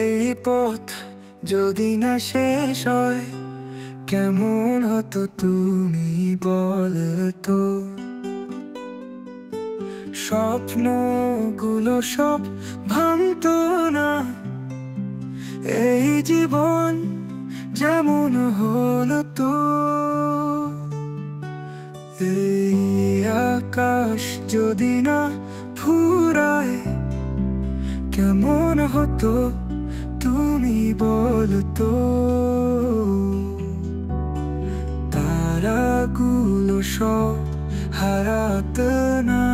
এই পথ যদি না শেষ হয় কেমন হতো তুমি বলতো। স্বপ্নগুলো সব ভাঙতো না, এই জীবন যেমন হলো তো। এই আকাশ যদি না ফুরায় কেমন হতো তুমি বলতো। তারাগুলো সব হারাতো না,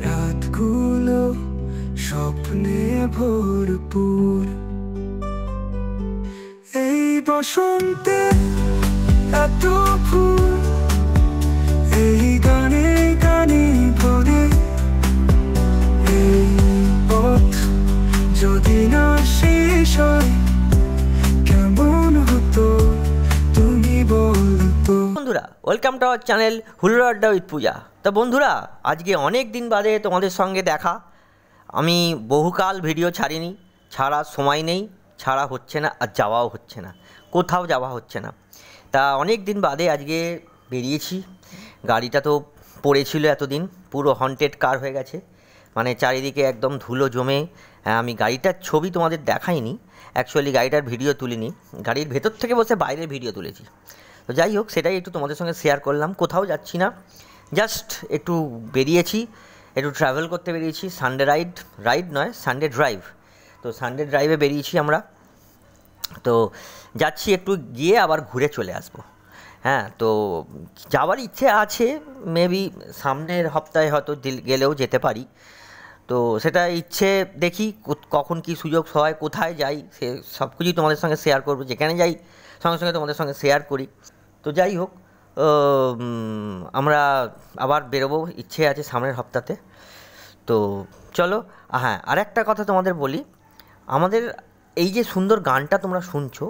রাতগুলো স্বপ্নে ভরপুর। এই বসন্তে এত ফুল, এই গানে গানে ভরে। এই পথ যদি না শেষ হয় কেমন হতো তুমি বলতো। বন্ধুরা, ওয়েলকাম টু আওয়ার চ্যানেল হুল্লোড় আড্ডা উইথ পূজা। তো বন্ধুরা, আজকে অনেক দিন বাদে তোমাদের সঙ্গে দেখা। আমি বহুকাল ভিডিও ছাড়িনি, ছাড়ার সময় নেই, ছাড়া হচ্ছে না, আর যাওয়াও হচ্ছে না, কোথাও যাওয়া হচ্ছে না। তা অনেক দিন বাদে আজকে বেরিয়েছি। গাড়িটা তো পড়েছিল এতদিন, পুরো হন্টেড কার হয়ে গেছে, মানে চারিদিকে একদম ধুলো জমে। আমি গাড়িটার ছবি তোমাদের দেখাইনি, অ্যাকচুয়ালি গাড়িটার ভিডিও তুলিনি, গাড়ির ভেতর থেকে বসে বাইরের ভিডিও তুলেছি। তো যাই হোক, সেটাই একটু তোমাদের সঙ্গে শেয়ার করলাম। কোথাও যাচ্ছি না, জাস্ট একটু বেরিয়েছি, একটু ট্রাভেল করতে বেরিয়েছি। সানডে রাইড নয়, সানডে ড্রাইভ। তো সানডে ড্রাইভে বেরিয়েছি আমরা। তো যাচ্ছি, একটু গিয়ে আবার ঘুরে চলে আসবো। হ্যাঁ, তো যাওয়ার ইচ্ছে আছে, মেবি সামনের সপ্তাহে হয়তো গেলেও যেতে পারি। তো সেটা ইচ্ছে, দেখি কখন কি সুযোগ হয়, কোথায় যাই, সে সব কিছুই তোমাদের সঙ্গে শেয়ার করবো। যেখানে যাই সঙ্গে সঙ্গে তোমাদের সঙ্গে শেয়ার করি। তো যাই হোক, আমরা আবার বেরোবো, ইচ্ছে আছে সামনের সপ্তাহে। তো চলো। হ্যাঁ, আর একটা কথা তোমাদের বলি, আমাদের এই যে সুন্দর গানটা তোমরা শুনছো,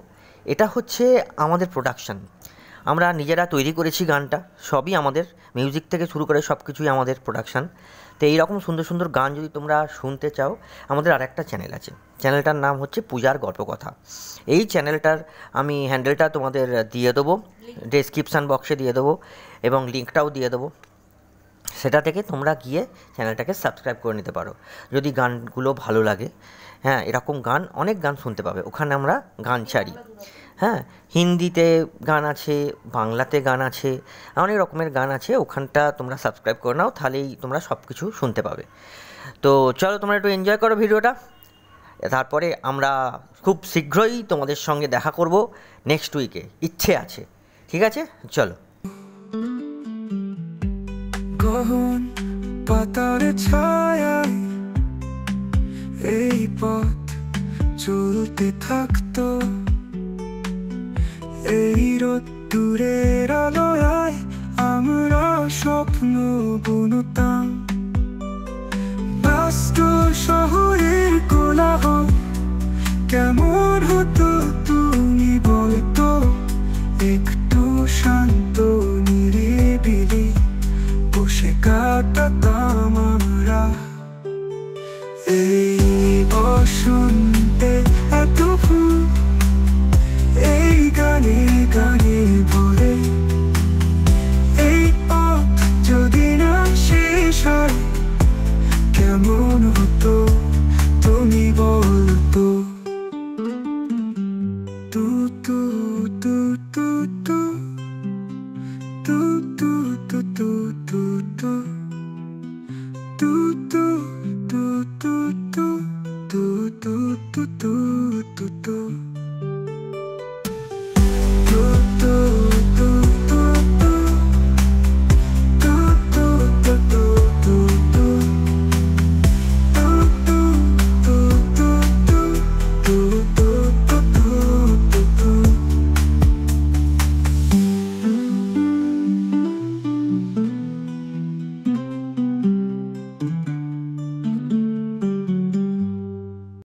এটা হচ্ছে আমাদের প্রোডাকশান। আমরা নিজেরা তৈরি করেছি গানটা, সবই আমাদের, মিউজিক থেকে শুরু করে সব কিছুই আমাদের প্রোডাকশান। তো এইরকম সুন্দর সুন্দর গান যদি তোমরা শুনতে চাও, আমাদের আরেকটা চ্যানেল আছে, চ্যানেলটার নাম হচ্ছে পূজার গল্পকথা। এই চ্যানেলটার আমি হ্যান্ডেলটা তোমাদের দিয়ে দেবো, ডেসক্রিপশান বক্সে দিয়ে দেবো, এবং লিঙ্কটাও দিয়ে দেবো। সেটা থেকে তোমরা গিয়ে চ্যানেলটাকে সাবস্ক্রাইব করে নিতে পারো যদি গানগুলো ভালো লাগে। হ্যাঁ, এরকম গান, অনেক গান শুনতে পাবে ওখানে, আমরা গান ছাড়ি। হ্যাঁ, হিন্দিতে গান আছে, বাংলাতে গান আছে, অনেক রকমের গান আছে। ওখানটা তোমরা সাবস্ক্রাইব করে নাও, তাহলেই তোমরা সব কিছু শুনতে পাবে। তো চলো, তোমরা একটু এনজয় করো ভিডিওটা। তারপরে আমরা খুব শীঘ্রই তোমাদের সঙ্গে দেখা করব নেক্সট উইকে, ইচ্ছে আছে। ঠিক আছে, চলো। গহন পাতার ছায়ায় এই পথ চলতে থাকতো, এই রোদ্দুরের আলোয় আমরা স্বপ্ন বুনতাম। ব্যস্ত শহরের কোলাহল কেমন হতো তুমি বলতো। একটু শান্ত নিরিবিলি বসে কাটাতাম আমরা। এই বসন্ত